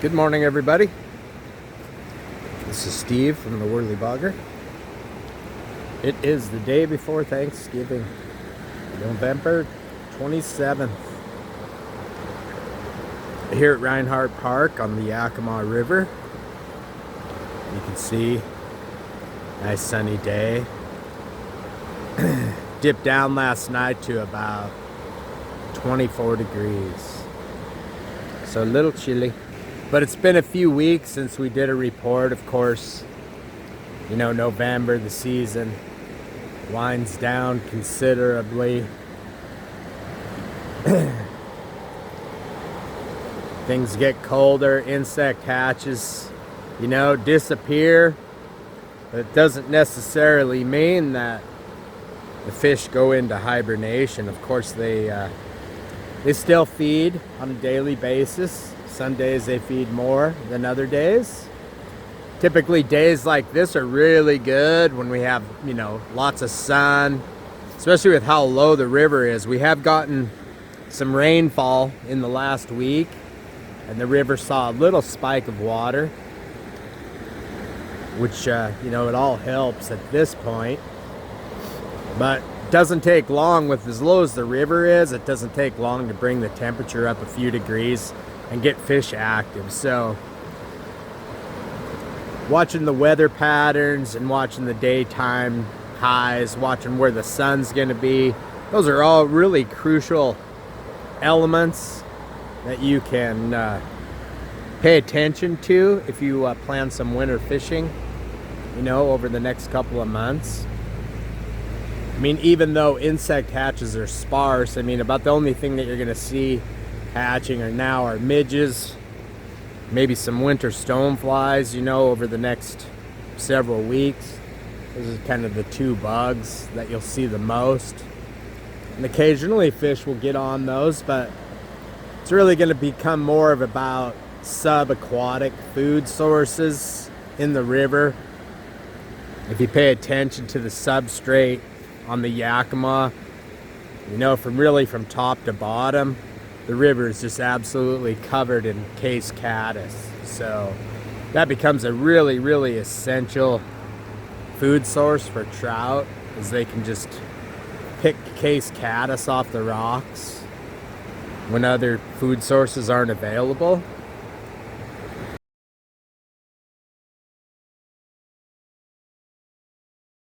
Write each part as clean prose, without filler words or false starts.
Good morning, everybody. This is Steve from the Worley Bugger. It is the day before Thanksgiving, November 27th. Here at Rinehart Park on the Yakima River. You can see, nice sunny day. Dipped down last night to about 24 degrees. So a little chilly. But it's been a few weeks since we did a report. Of course, you know, November, the season winds down considerably. Things get colder, insect hatches, you know, disappear. But it doesn't necessarily mean that the fish go into hibernation. Of course, they still feed on a daily basis. Some days they feed more than other days. Typically days like this are really good when we have, you know, lots of sun, especially with how low the river is. We have gotten some rainfall in the last week, and the river saw a little spike of water, which, you know, it all helps at this point. But it doesn't take long, with as low as the river is, it doesn't take long to bring the temperature up a few degrees and get fish active. So watching the weather patterns and watching the daytime highs, watching where the sun's going to be, those are all really crucial elements that you can pay attention to if you plan some winter fishing, you know, over the next couple of months. I mean, even though insect hatches are sparse, I mean, about the only thing that you're going to see hatching are midges, maybe some winter stoneflies, you know, over the next several weeks. Those are kind of the two bugs that you'll see the most. And occasionally fish will get on those, but it's really going to become more of about subaquatic food sources in the river. If you pay attention to the substrate on the Yakima, you know, from top to bottom, the river is just absolutely covered in case caddis. So that becomes a really, really essential food source for trout, as they can just pick case caddis off the rocks when other food sources aren't available.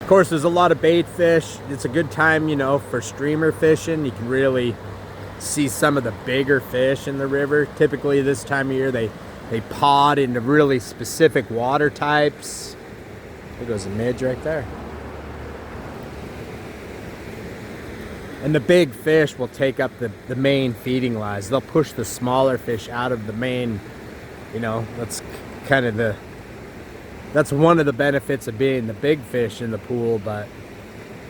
Of course, there's a lot of bait fish. It's a good time, you know, for streamer fishing. You can really see some of the bigger fish in the river. Typically this time of year they pod into really specific water types. There goes a midge right there. And the big fish will take up the main feeding lies. They'll push the smaller fish out of the main, you know, that's kind of that's one of the benefits of being the big fish in the pool. But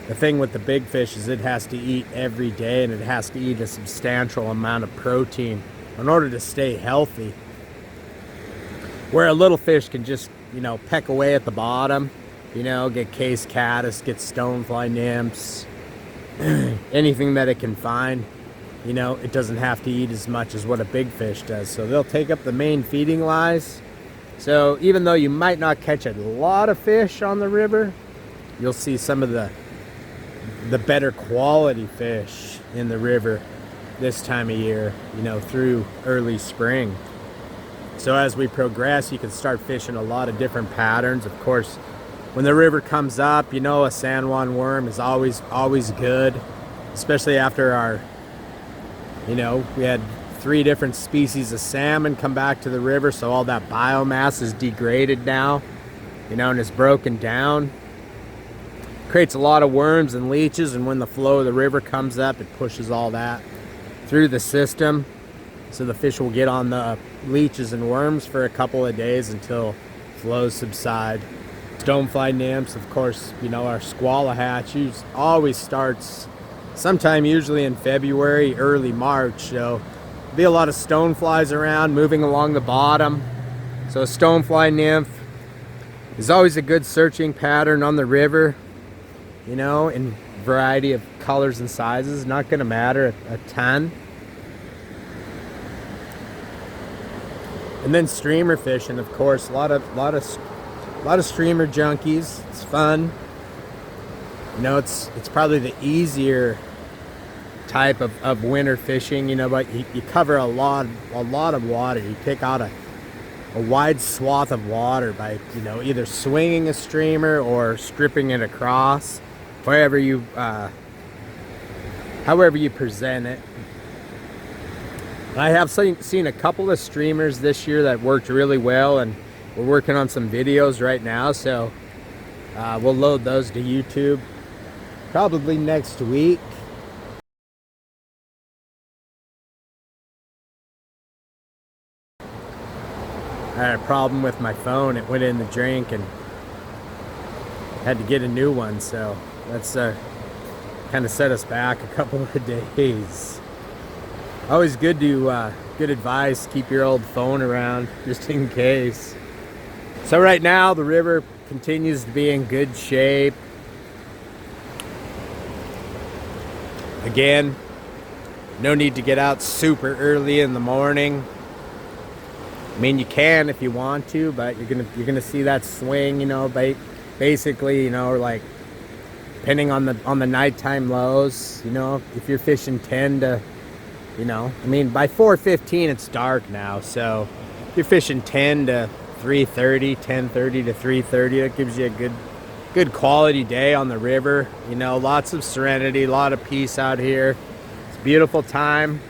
the thing with the big fish is it has to eat every day, and it has to eat a substantial amount of protein in order to stay healthy. Where a little fish can just, you know, peck away at the bottom, you know, get case caddis, get stonefly nymphs, anything that it can find, you know, it doesn't have to eat as much as what a big fish does. So they'll take up the main feeding lies. So even though you might not catch a lot of fish on the river, you'll see some of the better quality fish in the river this time of year, you know, through early spring. So as we progress, you can start fishing a lot of different patterns. Of course, when the river comes up, you know, a San Juan worm is always good, especially after our, you know, we had 3 different species of salmon come back to the river, so all that biomass is degraded now, you know, and is broken down. Creates a lot of worms and leeches, and when the flow of the river comes up, it pushes all that through the system. So the fish will get on the leeches and worms for a couple of days until flows subside. Stonefly nymphs, of course, you know, our squalla hatch always starts sometime usually in February, early March. So there'll be a lot of stoneflies around moving along the bottom. So a stonefly nymph is always a good searching pattern on the river, you know, in a variety of colors and sizes. Not going to matter a ton. And then streamer fishing, of course, a lot of streamer junkies. It's fun. You know, it's probably the easier type of winter fishing, you know, but you cover a lot of water. You take out a wide swath of water by, you know, either swinging a streamer or stripping it across, however you present it. I have seen a couple of streamers this year that worked really well, and we're working on some videos right now, so we'll load those to YouTube probably next week. I had a problem with my phone. It went in the drink and had to get a new one, so that's kind of set us back a couple of days. Always good to good advice, keep your old phone around just in case. So right now the river continues to be in good shape. Again, no need to get out super early in the morning. I mean, you can if you want to, but you're gonna see that swing, you know, basically, you know, like depending on the nighttime lows, you know, if you're fishing 10 to, you know, I mean, by 4:15 it's dark now, so if you're fishing 10 to 3:30, 10:30 to 3:30, that gives you a good quality day on the river. You know, lots of serenity, a lot of peace out here. It's a beautiful time.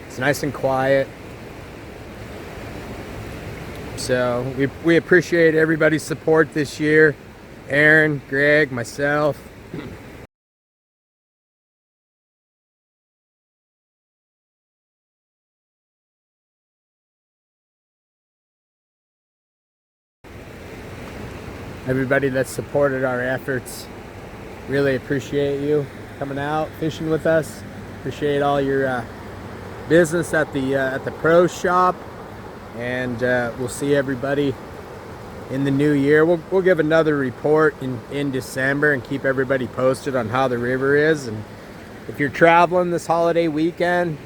It's nice and quiet. So we appreciate everybody's support this year. Aaron, Greg, myself. Everybody that supported our efforts. Really appreciate you coming out, fishing with us. Appreciate all your business at the pro shop. And we'll see everybody in the new year. We'll give another report in December and keep everybody posted on how the river is. And if you're traveling this holiday weekend,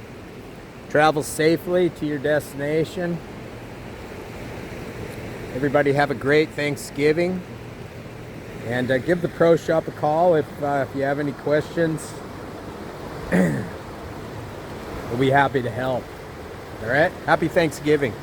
travel safely to your destination. Everybody have a great Thanksgiving, and give the pro shop a call if you have any questions. We'll be happy to help. All right, happy Thanksgiving.